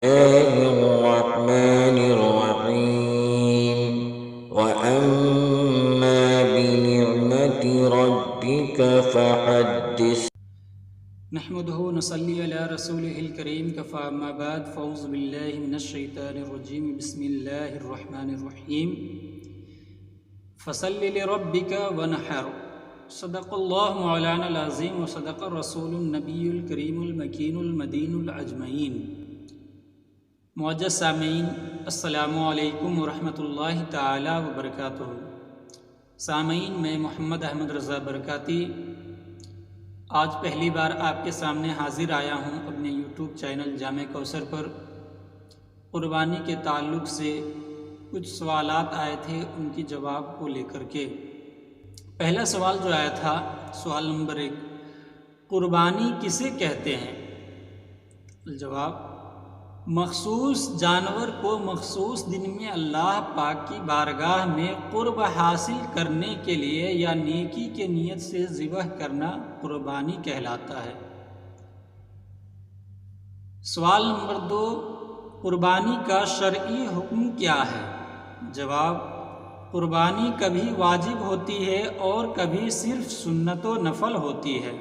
الله الرحمن الرحيم وأما بنعمة ربك فحدث نحمده ونصلي على رسوله الكريم كفى أما بعد فأعوذ بالله من الشيطان الرجيم بسم الله الرحمن الرحيم فصل لربك ونحر صدق الله مولانا العظيم وصدق الرسول النبي الكريم المكين المدين الأجمعين. معزز سامعین، السلام علیکم ورحمۃ اللہ تعالی وبرکاتہ. سامعین، میں محمد احمد رضا برکاتی آج پہلی بار آپ کے سامنے حاضر آیا ہوں اپنے یوٹیوب چینل جامع کوثر پر. قربانی کے تعلق سے کچھ سوالات آئے تھے، ان کی جواب کو لے کر کے. پہلا سوال جو آیا تھا، سوال نمبر 1، قربانی کسے کہتے ہیں؟ الجواب، مخصوص جانور کو مخصوص دن میں اللہ پاک کی بارگاہ میں قرب حاصل کرنے کے لیے یا نیکی کے نیت سے ذبح کرنا قربانی کہلاتا ہے. سوال نمبر 2، قربانی کا شرعی حکم کیا ہے؟ جواب، قربانی کبھی واجب ہوتی ہے اور کبھی صرف سنت و نفل ہوتی ہے.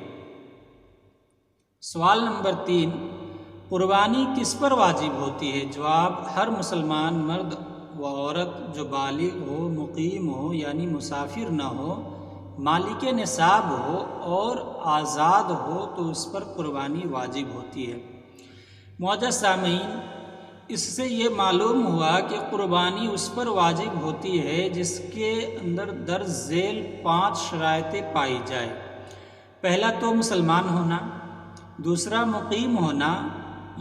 سوال نمبر 3، قربانی کس پر واجب ہوتی ہے؟ جواب، ہر مسلمان مرد و عورت جو بالغ ہو، مقیم ہو یعنی مسافر نہ ہو، مالک نصاب ہو اور آزاد ہو تو اس پر قربانی واجب ہوتی ہے. معزز سامعین، اس سے یہ معلوم ہوا کہ قربانی اس پر واجب ہوتی ہے جس کے اندر درج ذیل 5 شرائطیں پائی جائے. پہلا تو مسلمان ہونا، دوسرا مقیم ہونا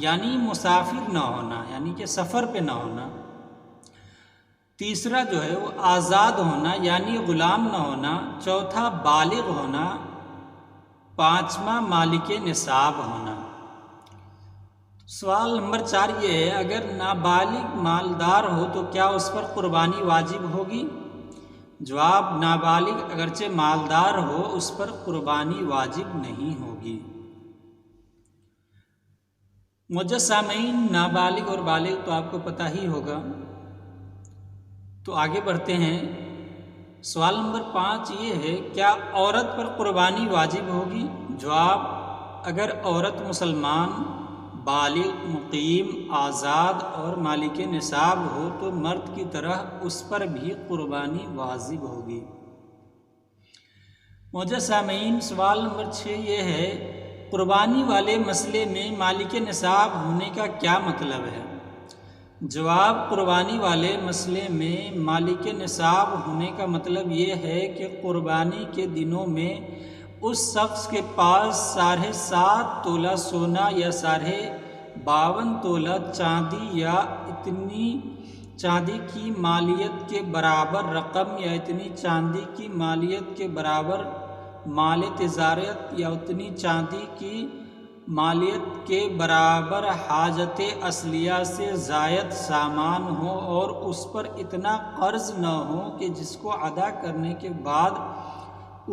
یعنی مسافر نہ ہونا یعنی کہ سفر پہ نہ ہونا، تیسرا جو ہے وہ آزاد ہونا یعنی غلام نہ ہونا، چوتھا بالغ ہونا، پانچواں مالک نصاب ہونا. سوال نمبر 4 یہ ہے، اگر نابالغ مالدار ہو تو کیا اس پر قربانی واجب ہوگی؟ جواب، نابالغ اگرچہ مالدار ہو اس پر قربانی واجب نہیں ہوگی. معزز سامعین، نابالغ اور بالغ تو آپ کو پتہ ہی ہوگا، تو آگے بڑھتے ہیں. سوال نمبر 5 یہ ہے، کیا عورت پر قربانی واجب ہوگی؟ جواب، اگر عورت مسلمان، بالغ، مقیم، آزاد اور مالک نصاب ہو تو مرد کی طرح اس پر بھی قربانی واجب ہوگی. معزز سامعین، سوال نمبر 6 یہ ہے، قربانی والے مسئلے میں مالک نصاب ہونے کا کیا مطلب ہے؟ جواب، قربانی والے مسئلے میں مالک نصاب ہونے کا مطلب یہ ہے کہ قربانی کے دنوں میں اس شخص کے پاس 7.5 تولہ سونا یا 52 تولہ چاندی یا اتنی چاندی کی مالیت کے برابر رقم یا اتنی چاندی کی مالیت کے برابر مال تجارت یا اتنی چاندی کی مالیت کے برابر حاجت اصلیہ سے زائد سامان ہو اور اس پر اتنا قرض نہ ہو کہ جس کو ادا کرنے کے بعد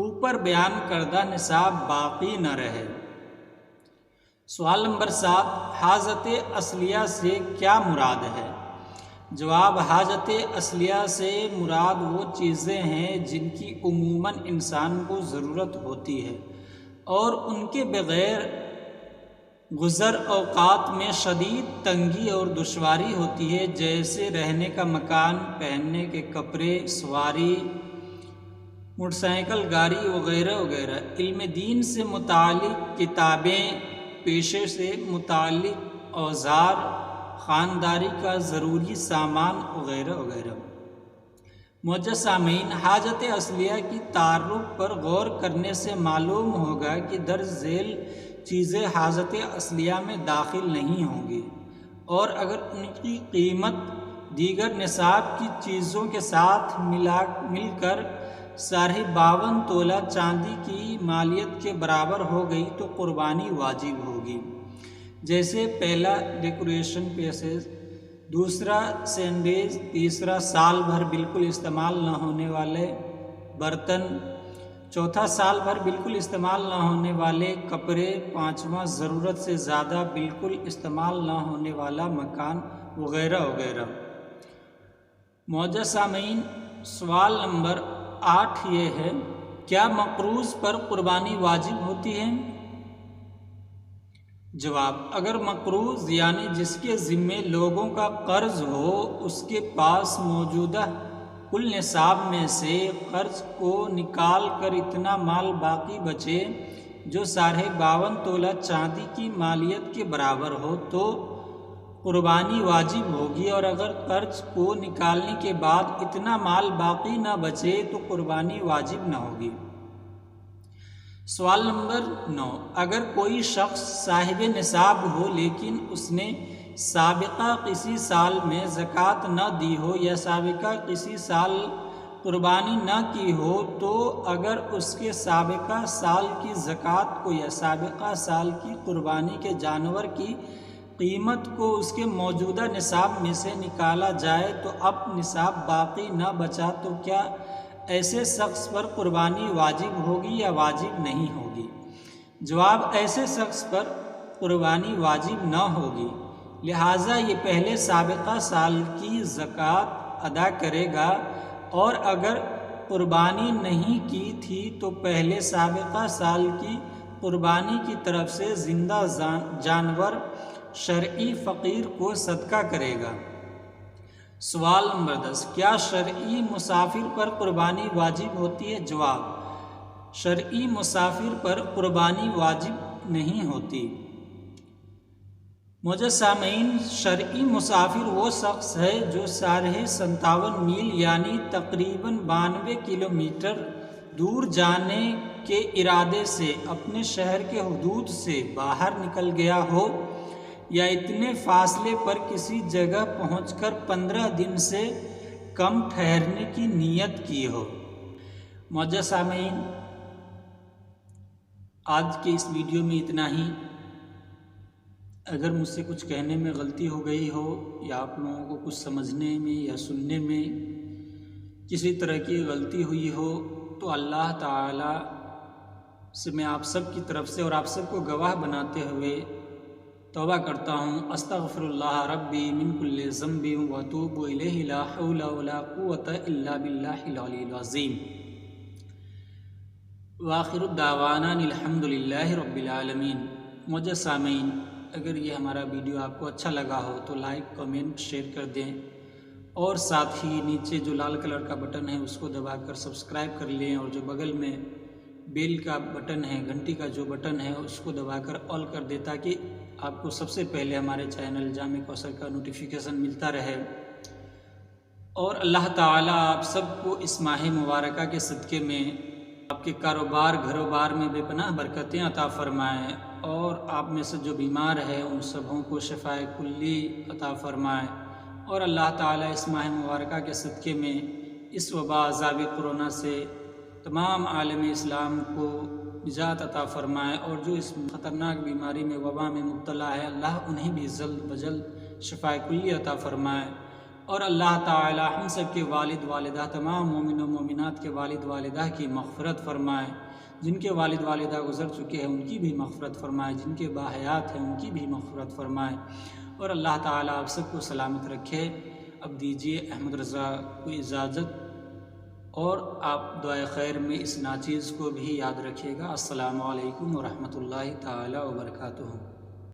اوپر بیان کردہ نصاب باقی نہ رہے. سوال نمبر 7، حاجت اصلیہ سے کیا مراد ہے؟ جواب، حاجت اصلیہ سے مراد وہ چیزیں ہیں جن کی عموماً انسان کو ضرورت ہوتی ہے اور ان کے بغیر گزر اوقات میں شدید تنگی اور دشواری ہوتی ہے، جیسے رہنے کا مکان، پہننے کے کپڑے، سواری، موٹر سائیکل، گاڑی وغیرہ وغیرہ، علم دین سے متعلق کتابیں، پیشے سے متعلق اوزار، خانداری کا ضروری سامان وغیرہ وغیرہ. معزز سامعین، حاجت اصلیہ کی تعارف پر غور کرنے سے معلوم ہوگا کہ درج ذیل چیزیں حاجت اصلیہ میں داخل نہیں ہوں گی، اور اگر ان کی قیمت دیگر نصاب کی چیزوں کے ساتھ مل کر 52.5 تولہ چاندی کی مالیت کے برابر ہو گئی تو قربانی واجب ہوگی. جیسے پہلا ڈیکوریشن پیسز، دوسرا سینڈویچ، تیسرا سال بھر بالکل استعمال نہ ہونے والے برتن، چوتھا سال بھر بالکل استعمال نہ ہونے والے کپڑے، پانچواں ضرورت سے زیادہ بالکل استعمال نہ ہونے والا مکان وغیرہ وغیرہ۔ معزز سامعین، سوال نمبر 8 یہ ہے، کیا مقروض پر قربانی واجب ہوتی ہے؟ جواب، اگر مقروض یعنی جس کے ذمے لوگوں کا قرض ہو، اس کے پاس موجودہ کل نصاب میں سے قرض کو نکال کر اتنا مال باقی بچے جو 52.5 تولہ چاندی کی مالیت کے برابر ہو تو قربانی واجب ہوگی، اور اگر قرض کو نکالنے کے بعد اتنا مال باقی نہ بچے تو قربانی واجب نہ ہوگی۔ سوال نمبر 9، اگر کوئی شخص صاحب نصاب ہو لیکن اس نے سابقہ کسی سال میں زکوٰۃ نہ دی ہو یا سابقہ کسی سال قربانی نہ کی ہو، تو اگر اس کے سابقہ سال کی زکوٰۃ کو یا سابقہ سال کی قربانی کے جانور کی قیمت کو اس کے موجودہ نصاب میں سے نکالا جائے تو اب نصاب باقی نہ بچا تو کیا ایسے شخص پر قربانی واجب ہوگی یا واجب نہیں ہوگی؟ جواب، ایسے شخص پر قربانی واجب نہ ہوگی، لہٰذا یہ پہلے سابقہ سال کی زکوٰۃ ادا کرے گا، اور اگر قربانی نہیں کی تھی تو پہلے سابقہ سال کی قربانی کی طرف سے زندہ جانور شرعی فقیر کو صدقہ کرے گا۔ سوال نمبر 10، کیا شرعی مسافر پر قربانی واجب ہوتی ہے؟ جواب، شرعی مسافر پر قربانی واجب نہیں ہوتی۔ معزز سامعین، شرعی مسافر وہ شخص ہے جو 57.5 میل یعنی تقریباً 92 کلومیٹر دور جانے کے ارادے سے اپنے شہر کے حدود سے باہر نکل گیا ہو یا اتنے فاصلے پر کسی جگہ پہنچ کر 15 دن سے کم ٹھہرنے کی نیت کی ہو۔ معزز سامعین، آج کے اس ویڈیو میں اتنا ہی۔ اگر مجھ سے کچھ کہنے میں غلطی ہو گئی ہو یا آپ لوگوں کو کچھ سمجھنے میں یا سننے میں کسی طرح کی غلطی ہوئی ہو تو اللہ تعالی سے میں آپ سب کی طرف سے اور آپ سب کو گواہ بناتے ہوئے توبہ کرتا ہوں۔ استغفر اللہ ربی من کل ذنب واتوب الیہ، لا حول ولا قوۃ الا باللہ العلی العظیم۔ وآخر دعوانا الحمد للہ رب العالمین۔ معزز سامعین، اگر یہ ہمارا ویڈیو آپ کو اچھا لگا ہو تو لائک، کمنٹ، شیئر کر دیں، اور ساتھ ہی نیچے جو لال کلر کا بٹن ہے اس کو دبا کر سبسکرائب کر لیں، اور جو بغل میں بیل کا بٹن ہے، گھنٹی کا جو بٹن ہے اس کو دبا کر آل کر دیں تاکہ آپ کو سب سے پہلے ہمارے چینل جامع کوثر کا نوٹیفیکیشن ملتا رہے۔ اور اللہ تعالیٰ آپ سب کو اس ماہ مبارکہ کے صدقے میں آپ کے کاروبار، گھرو بار میں بے پناہ برکتیں عطا فرمائیں، اور آپ میں سے جو بیمار ہے ان سبوں کو شفاء کلی عطا فرمائیں، اور اللہ تعالیٰ اس ماہ مبارکہ کے صدقے میں اس وبا عذاب کرونا سے تمام عالم اسلام کو نجات عطا فرمائے، اور جو اس خطرناک بیماری میں، وبا میں مبتلا ہے، اللہ انہیں بھی جلد بجلد شفاء کلی عطا فرمائے، اور اللہ تعالی ہم سب کے والد والدہ، تمام مومن و مومنات کے والد والدہ کی مغفرت فرمائے، جن کے والد والدہ گزر چکے ہیں ان کی بھی مغفرت فرمائے، جن کے باحیات ہیں ان کی بھی مغفرت فرمائے، اور اللہ تعالی آپ سب کو سلامت رکھے۔ اب دیجیے احمد رضا کو اجازت، اور آپ دعائے خیر میں اس ناچیز کو بھی یاد رکھیے گا۔ السلام علیکم ورحمۃ اللہ تعالی وبرکاتہ۔